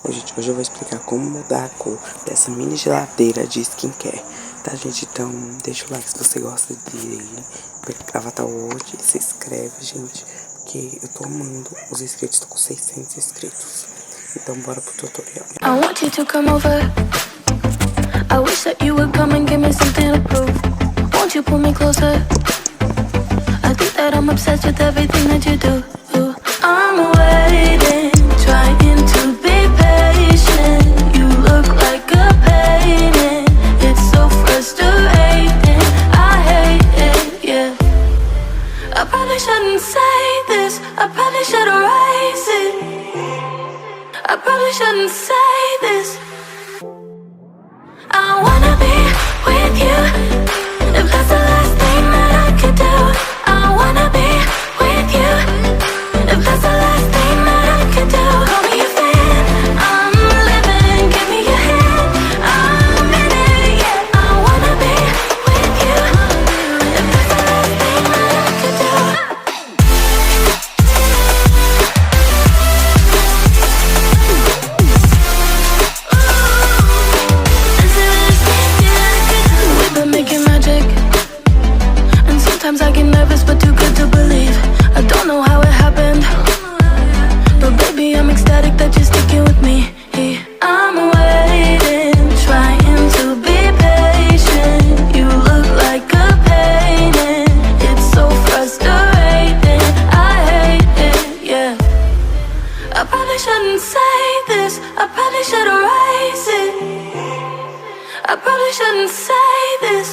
Bom, gente, hoje eu vou explicar como mudar a cor dessa mini geladeira de skincare, tá, gente? Então, deixa o like se você gosta de Avatar hoje, se inscreve, gente, porque eu tô amando os inscritos, tô com 600 inscritos. Então, bora pro tutorial. I want you to come over. I wish that you would come and give me something to prove. Won't you pull me closer? I think that I'm obsessed with everything that you do. I'm waiting, trying to be patient. You look like a painting. It's so frustrating. I hate it, yeah. I probably shouldn't say this. I probably should erase it. I probably shouldn't say this. I wanna be with you. If that's the last thing that I could do, I wanna be with you. If that's the last thing that I could do, call me a fan. I'm living, give me your hand. I'm in it, yeah. I wanna be with you. If that's the last thing that I could do. We've been making magic, and sometimes I get nervous but too good to believe. I don't know how it happened, but baby I'm ecstatic that you're sticking with me. I'm waiting, trying to be patient. You look like a painting. It's so frustrating. I hate it, yeah. I probably shouldn't say this. I probably should erase it. I probably shouldn't say this.